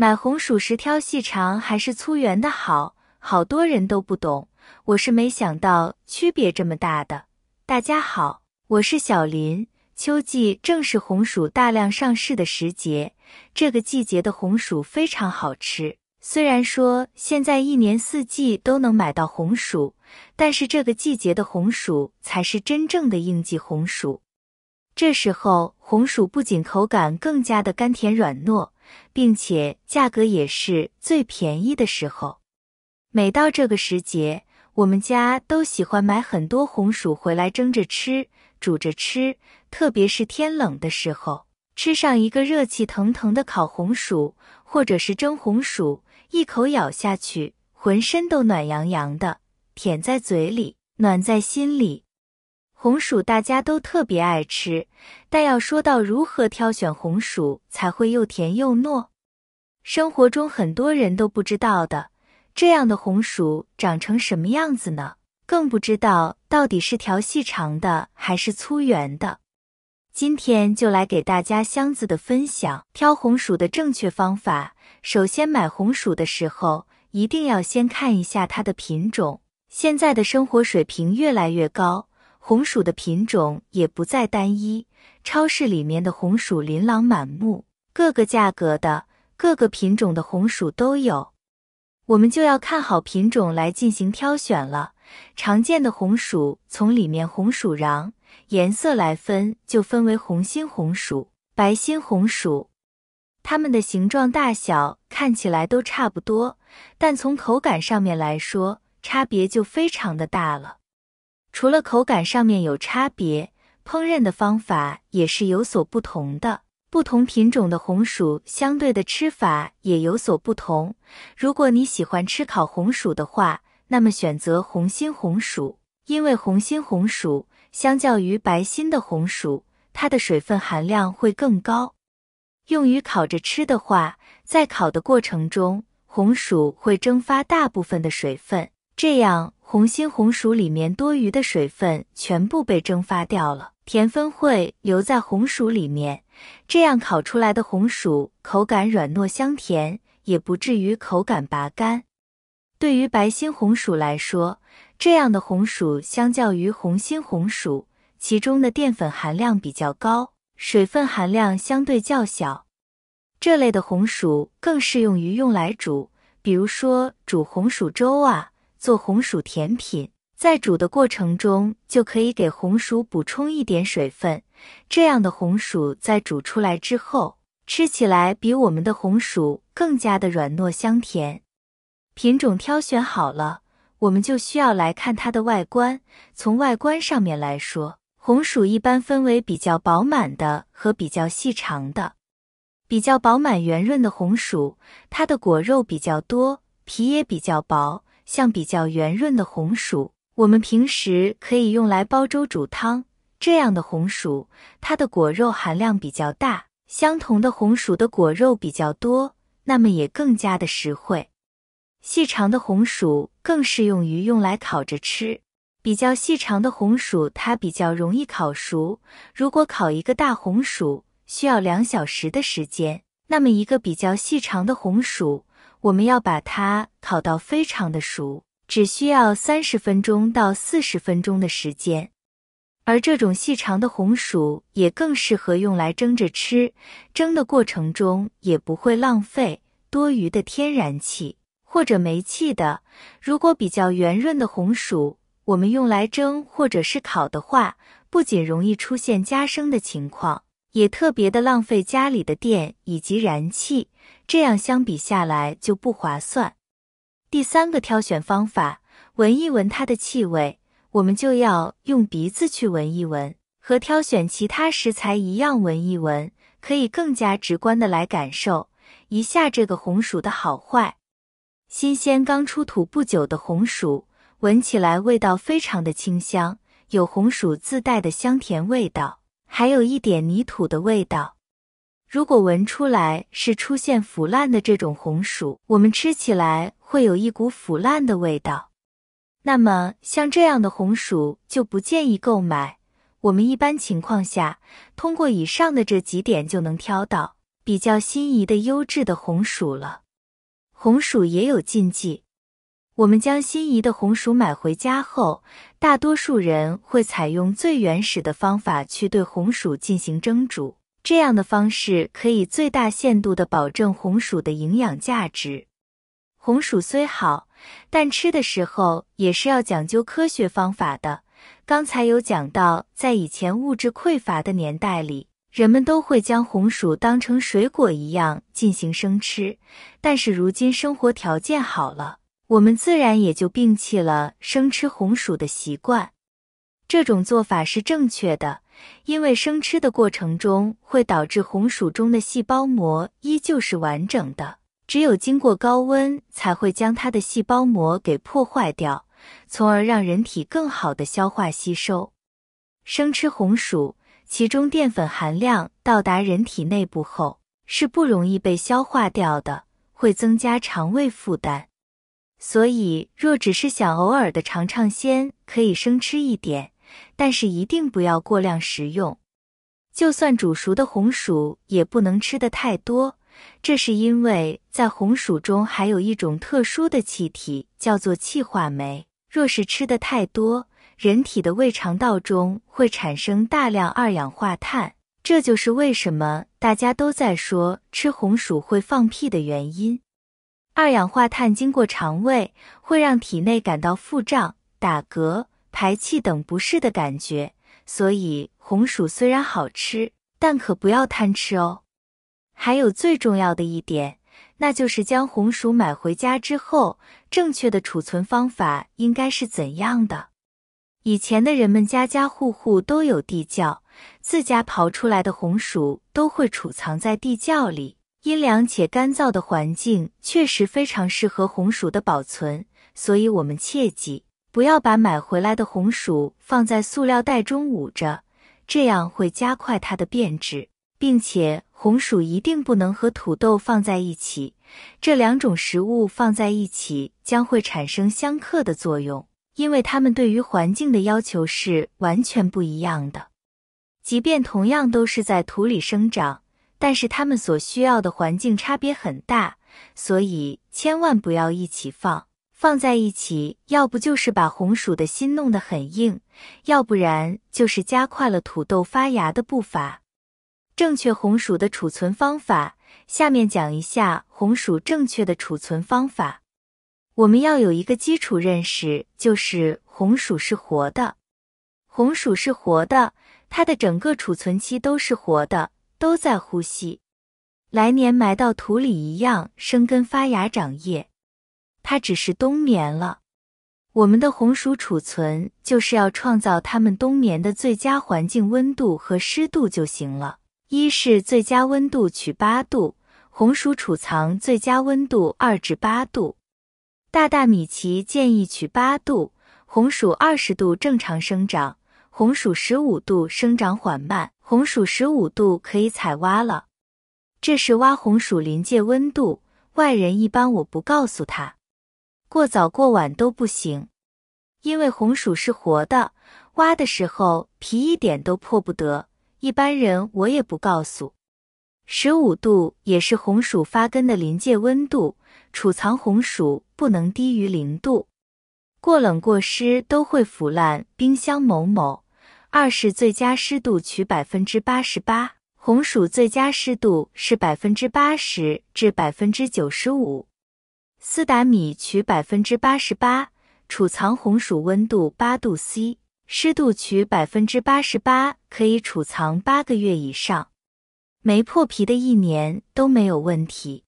买红薯时挑细长还是粗圆的好，好多人都不懂，我是没想到区别这么大的。大家好，我是小林。秋季正是红薯大量上市的时节，这个季节的红薯非常好吃。虽然说现在一年四季都能买到红薯，但是这个季节的红薯才是真正的应季红薯。这时候红薯不仅口感更加的甘甜软糯，并且价格也是最便宜的时候。每到这个时节，我们家都喜欢买很多红薯回来蒸着吃，煮着吃，特别是天冷的时候，吃上一个热气腾腾的烤红薯，或者是蒸红薯，一口咬下去，浑身都暖洋洋的，甜在嘴里，暖在心里。红薯大家都特别爱吃，但要说到如何挑选红薯才会又甜又糯，生活中很多人都不知道的。这样的红薯长成什么样子呢？更不知道到底是条细长的还是粗圆的。今天就来给大家箱子的分享挑红薯的正确方法。首先买红薯的时候，一定要先看一下它的品种。现在的生活水平越来越高，红薯的品种也不再单一，超市里面的红薯琳琅满目，各个价格的、各个品种的红薯都有。我们就要看好品种来进行挑选了。常见的红薯从里面红薯瓤颜色来分，就分为红心红薯、白心红薯。它们的形状大小看起来都差不多，但从口感上面来说，差别就非常的大了。除了口感上面有差别，烹饪的方法也是有所不同的。不同品种的红薯相对的吃法也有所不同。如果你喜欢吃烤红薯的话，那么选择红心红薯，因为红心红薯相较于白心的红薯，它的水分含量会更高。用于烤着吃的话，在烤的过程中，红薯会蒸发大部分的水分，这样红心红薯里面多余的水分全部被蒸发掉了，甜分会留在红薯里面，这样烤出来的红薯口感软糯香甜，也不至于口感拔干。对于白心红薯来说，这样的红薯相较于红心红薯，其中的淀粉含量比较高，水分含量相对较小。这类的红薯更适用于用来煮，比如说煮红薯粥啊，做红薯甜品，在煮的过程中就可以给红薯补充一点水分，这样的红薯在煮出来之后，吃起来比我们的红薯更加的软糯香甜。品种挑选好了，我们就需要来看它的外观。从外观上面来说，红薯一般分为比较饱满的和比较细长的。比较饱满圆润的红薯，它的果肉比较多，皮也比较薄。像比较圆润的红薯，我们平时可以用来煲粥煮汤，这样的红薯，它的果肉含量比较大。相同的红薯的果肉比较多，那么也更加的实惠。细长的红薯更适用于用来烤着吃。比较细长的红薯它比较容易烤熟，如果烤一个大红薯需要2小时的时间，那么一个比较细长的红薯，我们要把它烤到非常的熟，只需要30分钟到40分钟的时间。而这种细长的红薯也更适合用来蒸着吃，蒸的过程中也不会浪费多余的天然气或者煤气的。如果比较圆润的红薯，我们用来蒸或者是烤的话，不仅容易出现加生的情况，也特别的浪费家里的电以及燃气，这样相比下来就不划算。第3个挑选方法，闻一闻它的气味，我们就要用鼻子去闻一闻，和挑选其他食材一样闻一闻，可以更加直观的来感受一下这个红薯的好坏。新鲜刚出土不久的红薯，闻起来味道非常的清香，有红薯自带的香甜味道，还有一点泥土的味道。如果闻出来是出现腐烂的这种红薯，我们吃起来会有一股腐烂的味道。那么像这样的红薯就不建议购买。我们一般情况下，通过以上的这几点就能挑到比较心仪的优质的红薯了。红薯也有禁忌。我们将心仪的红薯买回家后，大多数人会采用最原始的方法去对红薯进行蒸煮，这样的方式可以最大限度地保证红薯的营养价值。红薯虽好，但吃的时候也是要讲究科学方法的。刚才有讲到，在以前物质匮乏的年代里，人们都会将红薯当成水果一样进行生吃，但是如今生活条件好了，我们自然也就摒弃了生吃红薯的习惯。这种做法是正确的，因为生吃的过程中会导致红薯中的细胞膜依旧是完整的，只有经过高温才会将它的细胞膜给破坏掉，从而让人体更好的消化吸收。生吃红薯，其中淀粉含量到达人体内部后，是不容易被消化掉的，会增加肠胃负担。所以，若只是想偶尔的尝尝鲜，可以生吃一点，但是一定不要过量食用。就算煮熟的红薯也不能吃得太多，这是因为在红薯中含有一种特殊的气体，叫做气化酶。若是吃得太多，人体的胃肠道中会产生大量二氧化碳，这就是为什么大家都在说吃红薯会放屁的原因。二氧化碳经过肠胃，会让体内感到腹胀、打嗝、排气等不适的感觉，所以红薯虽然好吃，但可不要贪吃哦。还有最重要的一点，那就是将红薯买回家之后，正确的储存方法应该是怎样的？以前的人们家家户户都有地窖，自家刨出来的红薯都会储藏在地窖里。阴凉且干燥的环境确实非常适合红薯的保存，所以我们切记不要把买回来的红薯放在塑料袋中捂着，这样会加快它的变质，并且红薯一定不能和土豆放在一起，这两种食物放在一起将会产生相克的作用，因为它们对于环境的要求是完全不一样的。即便同样都是在土里生长，但是它们所需要的环境差别很大，所以千万不要一起放在一起，要不就是把红薯的心弄得很硬，要不然就是加快了土豆发芽的步伐。正确红薯的储存方法，下面讲一下红薯正确的储存方法。我们要有一个基础认识，就是红薯是活的。红薯是活的，它的整个储存期都是活的，都在呼吸，来年埋到土里一样生根发芽长叶，它只是冬眠了。我们的红薯储存就是要创造它们冬眠的最佳环境温度和湿度就行了。一是最佳温度取8度，红薯储藏最佳温度2至8度。大米糠建议取8度，红薯20度正常生长，红薯15度生长缓慢，红薯15度可以采挖了。这是挖红薯临界温度，外人一般我不告诉他。过早过晚都不行，因为红薯是活的，挖的时候皮一点都破不得，一般人我也不告诉。15度也是红薯发根的临界温度，储藏红薯不能低于0度。过冷过湿都会腐烂，冰箱某某。2是最佳湿度取 88%， 红薯最佳湿度是 80% 至 95%。斯达米取 88%， 储藏红薯温度8度 C， 湿度取 88%， 可以储藏8个月以上。没破皮的1年都没有问题。